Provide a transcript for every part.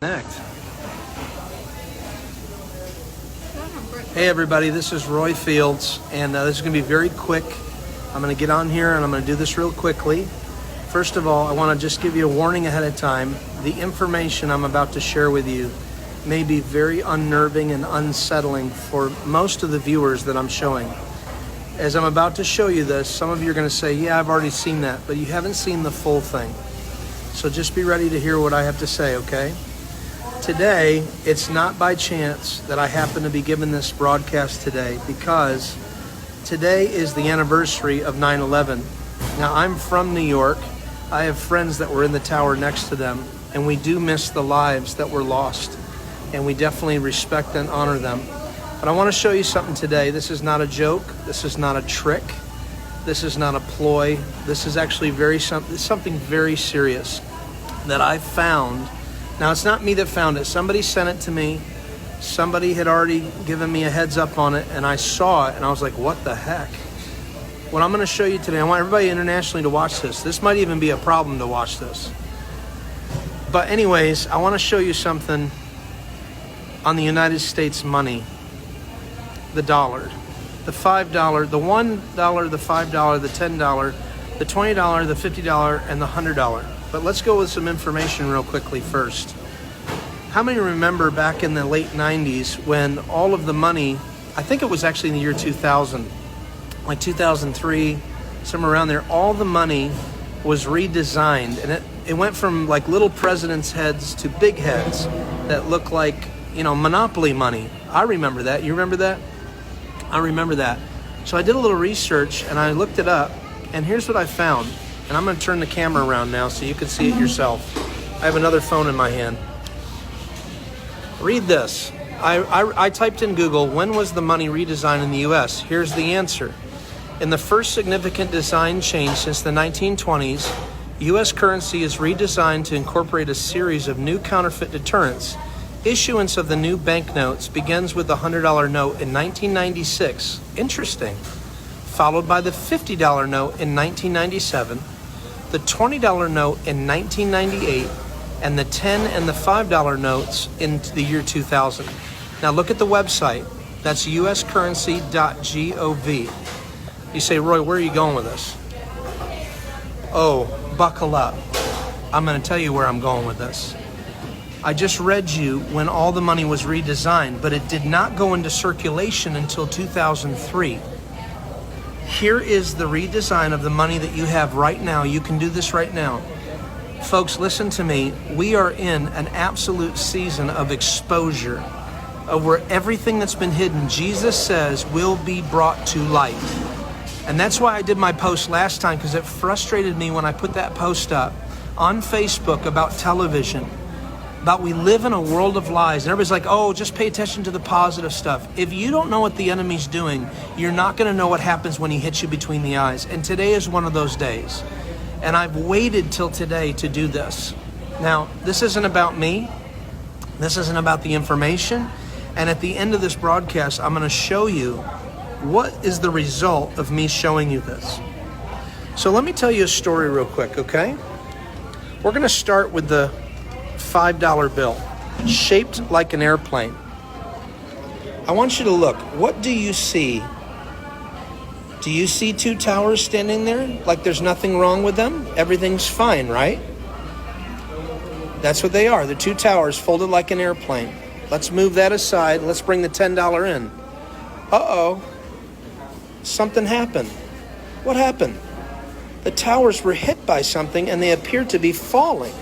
Connect. Hey everybody, this is Roy Fields, and this is going to be very quick. I'm going to get on here and I'm going to do this real quickly. First of all, I want to just give you a warning ahead of time. The information I'm about to share with you may be very unnerving and unsettling for most of the viewers that I'm showing. As I'm about to show you this, some of you are going to say, yeah, I've already seen that, but you haven't seen the full thing. So just be ready to hear what I have to say, okay? Today, it's not by chance that I happen to be given this broadcast today, because today is the anniversary of 9/11. Now, I'm from New York. I have friends that were in the tower next to them, and we do miss the lives that were lost, and we definitely respect and honor them. But I want to show you something today. This is not a joke. This is not a trick. This is not a ploy. This is actually something very serious that I found. Now, it's not me that found it. Somebody sent it to me. Somebody had already given me a heads up on it, and I saw it, and I was like, what the heck? What I'm going to show you today, I want everybody internationally to watch this. This might even be a problem to watch this. But anyways, I want to show you something on the United States money. The dollar. The $5, the $1, the $5, the $10, the $20, the $50, and the $100. But let's go with some information real quickly first. How many remember back in the late 90s when all of the money, I think it was actually in the year 2000, like 2003, somewhere around there, all the money was redesigned, and it went from like little president's heads to big heads that looked like, Monopoly money. I remember that. You remember that? I remember that. So I did a little research and I looked it up, and here's what I found. And I'm going to turn the camera around now so you can see it yourself. I have another phone in my hand. Read this. I typed in Google, when was the money redesigned in the U.S.? Here's the answer. In the first significant design change since the 1920s, U.S. currency is redesigned to incorporate a series of new counterfeit deterrents. Issuance of the new banknotes begins with the $100 note in 1996. Interesting. Followed by the $50 note in 1997, the $20 note in 1998, and the $10 and the $5 notes in the year 2000. Now look at the website. That's uscurrency.gov. You say, Roy, where are you going with this? Oh, buckle up. I'm going to tell you where I'm going with this. I just read you when all the money was redesigned, but it did not go into circulation until 2003. Here is the redesign of the money that you have right now. You can do this right now. Folks, listen to me. We are in an absolute season of exposure, of where everything that's been hidden, Jesus says, will be brought to light. And that's why I did my post last time, because it frustrated me when I put that post up on Facebook about television, about we live in a world of lies. And everybody's like, oh, just pay attention to the positive stuff. If you don't know what the enemy's doing, you're not going to know what happens when he hits you between the eyes. And today is one of those days. And I've waited till today to do this. Now, this isn't about me. This isn't about the information. And at the end of this broadcast, I'm going to show you what is the result of me showing you this. So let me tell you a story real quick, okay? We're going to start with the $5 bill, shaped like an airplane. I want you to look. What do you see? Do you see two towers standing there like there's nothing wrong with them? Everything's fine, right? That's what they are. The two towers folded like an airplane. Let's move that aside. Let's bring the $10 in. Uh-oh. Something happened. What happened? The towers were hit by something and they appeared to be falling.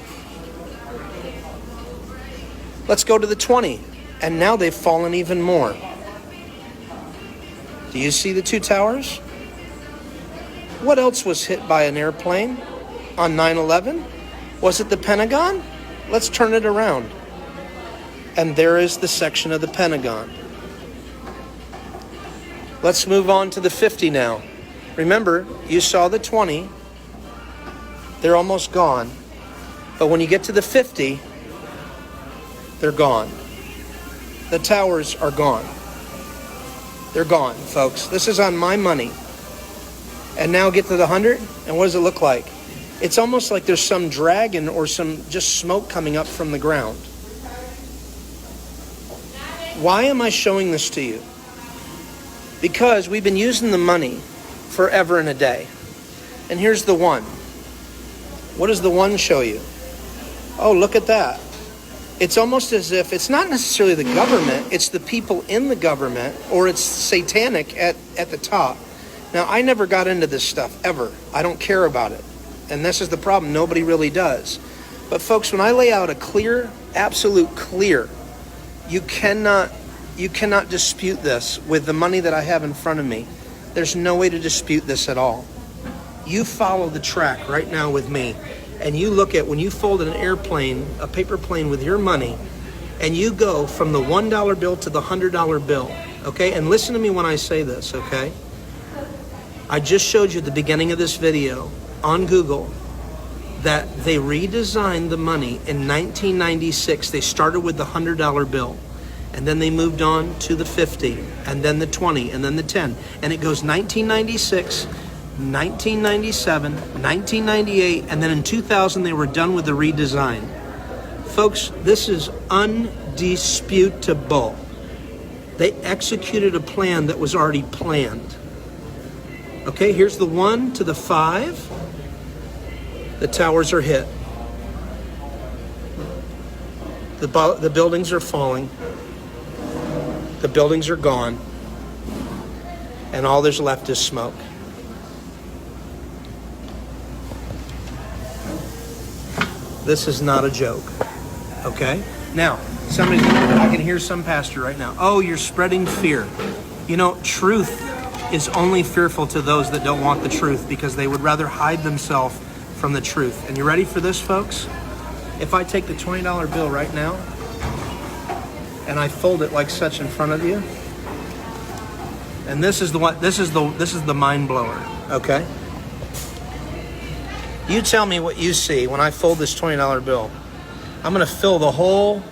Let's go to the 20, and now they've fallen even more. Do you see the two towers? What else was hit by an airplane on 9/11? Was it the Pentagon? Let's turn it around. And there is the section of the Pentagon. Let's move on to the 50 now. Remember, you saw the 20. They're almost gone. But when you get to the 50, they're gone. The towers are gone. They're gone, folks. This is on my money. And now get to the 100, and what does it look like? It's almost like there's some dragon or some just smoke coming up from the ground. Why am I showing this to you? Because we've been using the money forever and a day. And here's the one. What does the one show you? Oh, look at that. It's almost as if it's not necessarily the government, it's the people in the government, or it's satanic at the top. Now, I never got into this stuff, ever. I don't care about it. And this is the problem. Nobody really does. But folks, when I lay out a clear, absolute clear, you cannot dispute this with the money that I have in front of me. There's no way to dispute this at all. You follow the track right now with me, and you look at when you fold an airplane, a paper plane with your money, and you go from the $1 bill to the $100 bill, okay? And listen to me when I say this, okay? I just showed you at the beginning of this video on Google that they redesigned the money in 1996. They started with the $100 bill, and then they moved on to the 50, and then the 20, and then the 10. And it goes 1996, 1997, 1998, and then in 2000 they were done with the redesign. Folks, this is undisputable. They executed a plan that was already planned. Okay, here's the 1 to the 5. The towers are hit. The buildings are falling. The buildings are gone. And all there's left is smoke. This is not a joke. Okay? Now, I can hear some pastor right now. Oh, you're spreading fear. You know, truth is only fearful to those that don't want the truth, because they would rather hide themselves from the truth. And you ready for this, folks? If I take the $20 bill right now and I fold it like such in front of you, and this is the mind blower, okay? You tell me what you see when I fold this $20 bill. I'm going to fill the whole,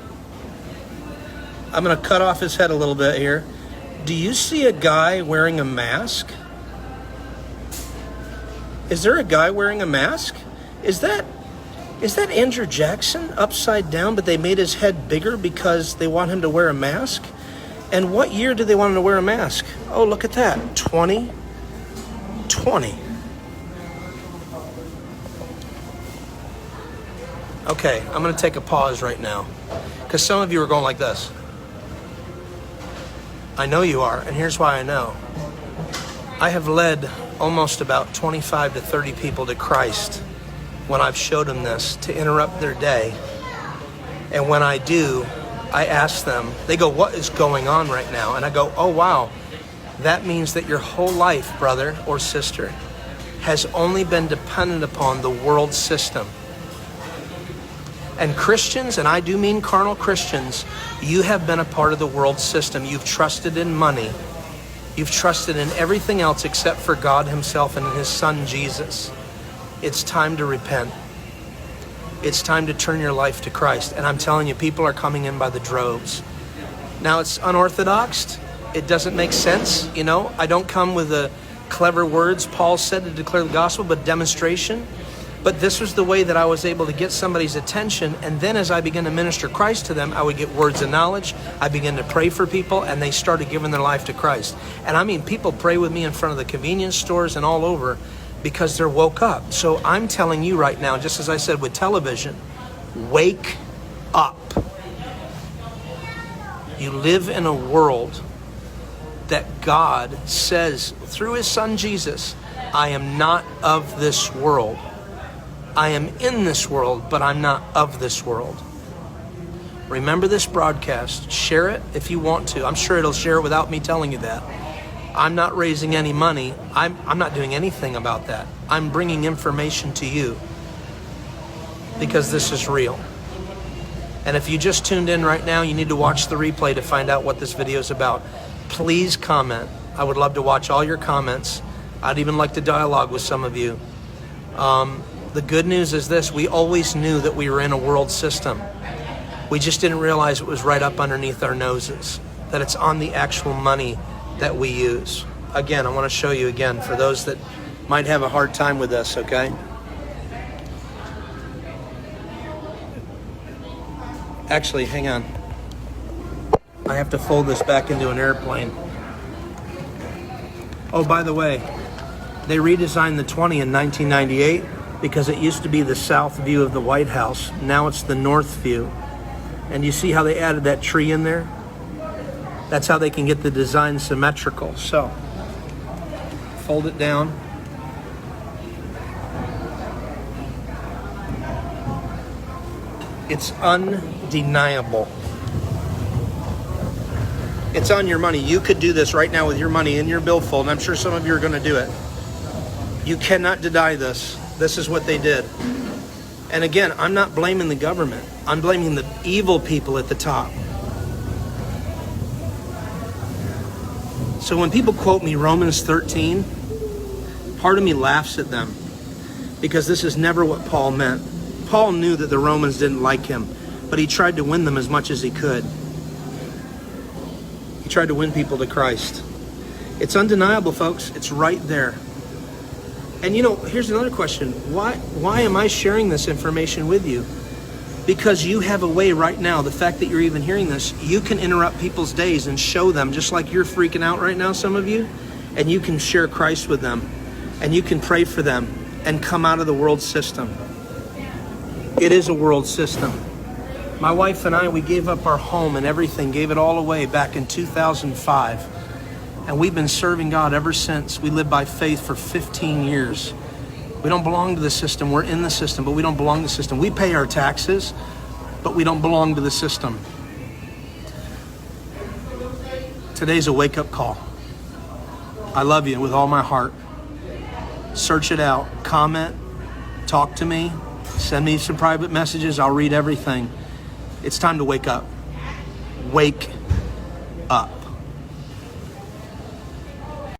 I'm going to cut off his head a little bit here. Do you see a guy wearing a mask? Is there a guy wearing a mask? Is that Andrew Jackson upside down, but they made his head bigger because they want him to wear a mask? And what year did they want him to wear a mask? Oh, look at that. 2020. Okay, I'm going to take a pause right now, because some of you are going like this. I know you are, and here's why I know. I have led almost about 25 to 30 people to Christ when I've showed them this to interrupt their day. And when I do, I ask them, they go, what is going on right now? And I go, oh, wow, that means that your whole life, brother or sister, has only been dependent upon the world system. And Christians, and I do mean carnal Christians, you have been a part of the world system. You've trusted in money. You've trusted in everything else except for God himself and his son, Jesus. It's time to repent. It's time to turn your life to Christ. And I'm telling you, people are coming in by the droves. Now, it's unorthodox. It doesn't make sense. You know, I don't come with the clever words Paul said to declare the gospel, but demonstration. But this was the way that I was able to get somebody's attention. And then as I began to minister Christ to them, I would get words of knowledge. I began to pray for people, and they started giving their life to Christ. And I mean, people pray with me in front of the convenience stores and all over because they're woke up. So I'm telling you right now, just as I said with television, wake up. You live in a world that God says through his son Jesus, I am not of this world. I am in this world, but I'm not of this world. Remember this broadcast. Share it if you want to. I'm sure it'll share it without me telling you that. I'm not raising any money. I'm not doing anything about that. I'm bringing information to you because this is real. And if you just tuned in right now, you need to watch the replay to find out what this video is about. Please comment. I would love to watch all your comments. I'd even like to dialogue with some of you. The good news is this: we always knew that we were in a world system. We just didn't realize it was right up underneath our noses, that it's on the actual money that we use. Again, I want to show you again for those that might have a hard time with this, okay? Actually, hang on. I have to fold this back into an airplane. Oh, by the way, they redesigned the 20 in 1998 because it used to be the south view of the White House. Now it's the north view. And you see how they added that tree in there? That's how they can get the design symmetrical. So, fold it down. It's undeniable. It's on your money. You could do this right now with your money in your billfold, and I'm sure some of you are going to do it. You cannot deny this. This is what they did. And again, I'm not blaming the government. I'm blaming the evil people at the top. So when people quote me Romans 13, part of me laughs at them because this is never what Paul meant. Paul knew that the Romans didn't like him, but he tried to win them as much as he could. He tried to win people to Christ. It's undeniable, folks. It's right there. And you know, here's another question. Why am I sharing this information with you? Because you have a way right now, the fact that you're even hearing this, you can interrupt people's days and show them, just like you're freaking out right now, some of you, and you can share Christ with them, and you can pray for them and come out of the world system. It is a world system. My wife and I, we gave up our home and everything, gave it all away back in 2005. And we've been serving God ever since. We lived by faith for 15 years. We don't belong to the system. We're in the system, but we don't belong to the system. We pay our taxes, but we don't belong to the system. Today's a wake-up call. I love you with all my heart. Search it out. Comment. Talk to me. Send me some private messages. I'll read everything. It's time to wake up. Wake